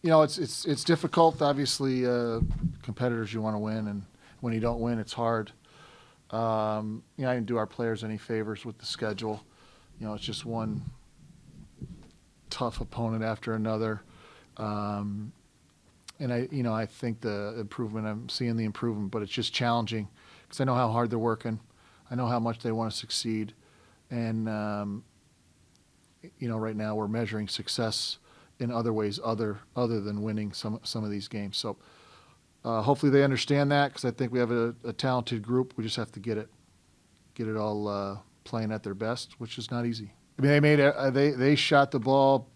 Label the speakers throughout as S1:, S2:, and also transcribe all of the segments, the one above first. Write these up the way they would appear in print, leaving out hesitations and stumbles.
S1: It's difficult. Obviously, competitors you want to win, and when you don't win, it's hard. I didn't do our players any favors with the schedule. It's just one tough opponent after another. And I think I'm seeing the improvement, but it's just challenging because I know how hard they're working. I know how much they want to succeed. And, right now we're measuring success in other ways other than winning some of these games. So hopefully they understand that, because I think we have a talented group. We just have to get it all playing at their best, which is not easy. I mean, they shot the ball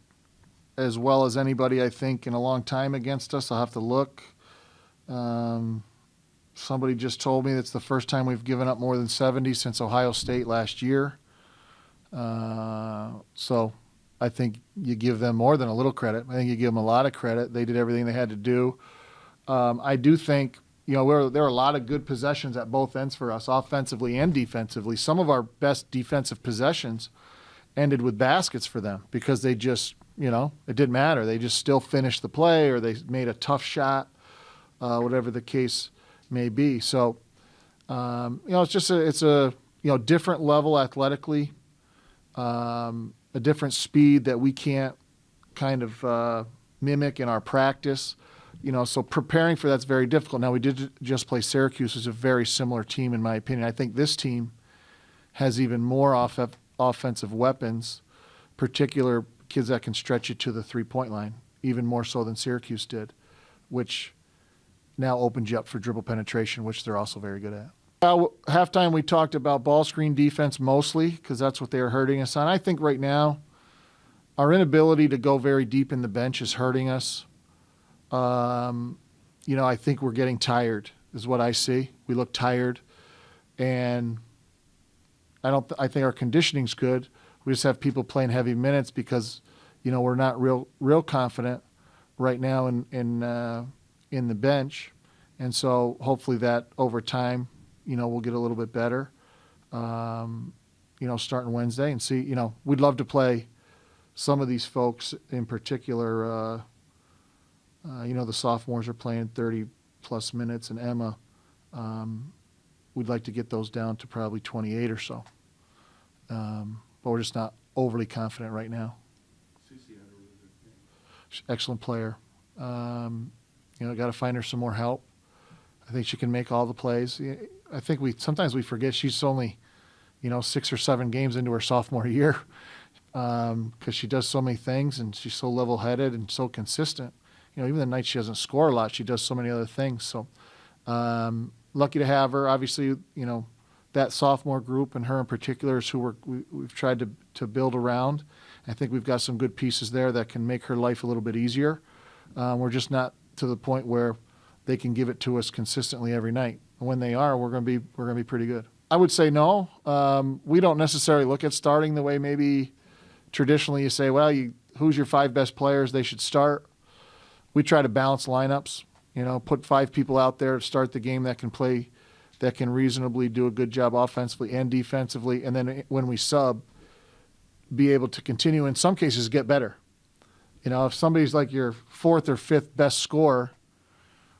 S1: as well as anybody, I think, in a long time against us. I'll have to look. Somebody just told me it's the first time we've given up more than 70 since Ohio State last year. So I think you give them more than a little credit. I think you give them a lot of credit. They did everything they had to do. I do think, there are a lot of good possessions at both ends for us, offensively and defensively. Some of our best defensive possessions ended with baskets for them because they just, it didn't matter. They just still finished the play, or they made a tough shot, whatever the case may be. So, it's a different level athletically, a different speed that we can't kind of mimic in our practice. So preparing for that's very difficult. Now, we did just play Syracuse, who's a very similar team, in my opinion. I think this team has even more offensive weapons, particular kids that can stretch you to the three-point line, even more so than Syracuse did, which now opens you up for dribble penetration, which they're also very good at. Halftime, we talked about ball screen defense mostly, because that's what they were hurting us on. I think right now our inability to go very deep in the bench is hurting us. I think we're getting tired, is what I see. We look tired, and I think our conditioning's good. We just have people playing heavy minutes because, we're not real confident right now in the bench, and so hopefully that over time, we'll get a little bit better. Starting Wednesday, and see. We'd love to play some of these folks in particular. The sophomores are playing 30-plus minutes, and Emma, we'd like to get those down to probably 28 or so. But we're just not overly confident right now. Excellent player. Got to find her some more help. I think she can make all the plays. I think sometimes we forget she's only, 6 or 7 games into her sophomore year, because she does so many things, and she's so level-headed and so consistent. Even the night she doesn't score a lot, she does so many other things. So lucky to have her. Obviously, that sophomore group, and her in particular, is who we've tried to build around. I think we've got some good pieces there that can make her life a little bit easier. We're just not to the point where they can give it to us consistently every night. And when they are, we're going to be pretty good. I would say no. We don't necessarily look at starting the way maybe traditionally you say, well, who's your 5 best players? They should start. We try to balance lineups, put 5 people out there to start the game that can play, that can reasonably do a good job offensively and defensively. And then when we sub, be able to continue, in some cases, get better. If somebody's like your 4th or 5th best scorer,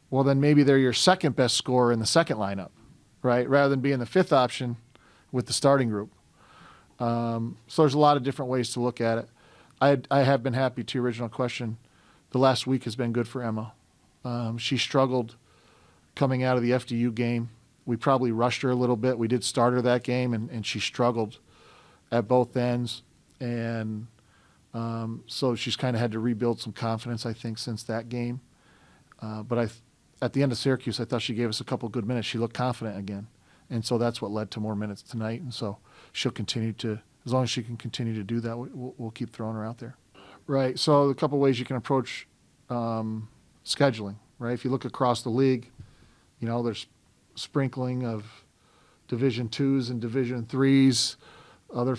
S1: well, then maybe they're your 2nd best scorer in the second lineup, right? Rather than being the 5th option with the starting group. So there's a lot of different ways to look at it. I have been happy, to your original question. The last week has been good for Emma. She struggled coming out of the FDU game. We probably rushed her a little bit. We did start her that game, and she struggled at both ends. And so she's kind of had to rebuild some confidence, I think, since that game. But at the end of Syracuse, I thought she gave us a couple good minutes. She looked confident again. And so that's what led to more minutes tonight. And so she'll continue to, as long as she can continue to do that, we'll keep throwing her out there. Right. So a couple ways you can approach scheduling, right? If you look across the league, there's sprinkling of Division IIs and Division IIIs, other,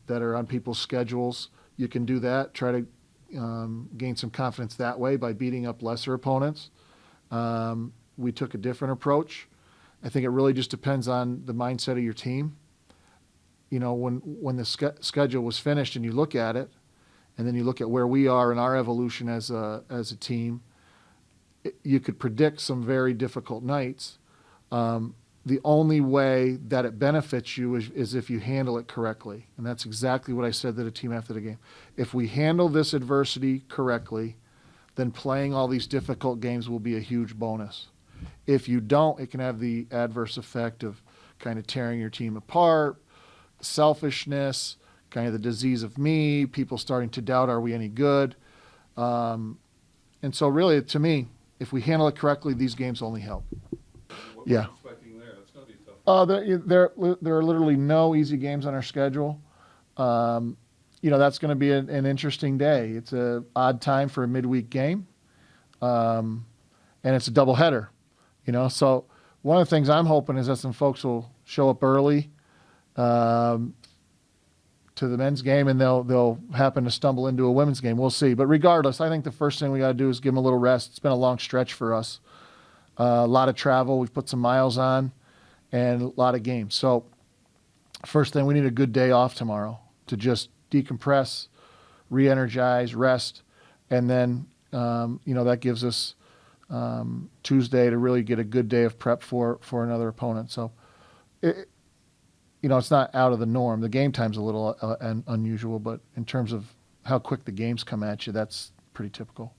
S1: that are on people's schedules. You can do that. Try to gain some confidence that way by beating up lesser opponents. We took a different approach. I think it really just depends on the mindset of your team. When the schedule was finished and you look at it, and then you look at where we are in our evolution as a team, you could predict some very difficult nights. The only way that it benefits you is if you handle it correctly. And that's exactly what I said to the team after the game. If we handle this adversity correctly, then playing all these difficult games will be a huge bonus. If you don't, it can have the adverse effect of kind of tearing your team apart, selfishness, kind of the disease of me, people starting to doubt, are we any good? And so really, to me, if we handle it correctly, these games only help.
S2: What
S1: Yeah.
S2: are you expecting there? That's going to be tough.
S1: There are literally no easy games on our schedule. That's going to be an interesting day. It's an odd time for a midweek game, and it's a doubleheader. So one of the things I'm hoping is that some folks will show up early to the men's game, and they'll happen to stumble into a women's game. We'll see. But regardless, I think the first thing we got to do is give them a little rest. It's been a long stretch for us. A lot of travel. We've put some miles on and a lot of games. So first thing, we need a good day off tomorrow to just decompress, re-energize, rest, and then, that gives us Tuesday to really get a good day of prep for another opponent. So, it's not out of the norm. The game time's a little unusual, but in terms of how quick the games come at you, that's pretty typical.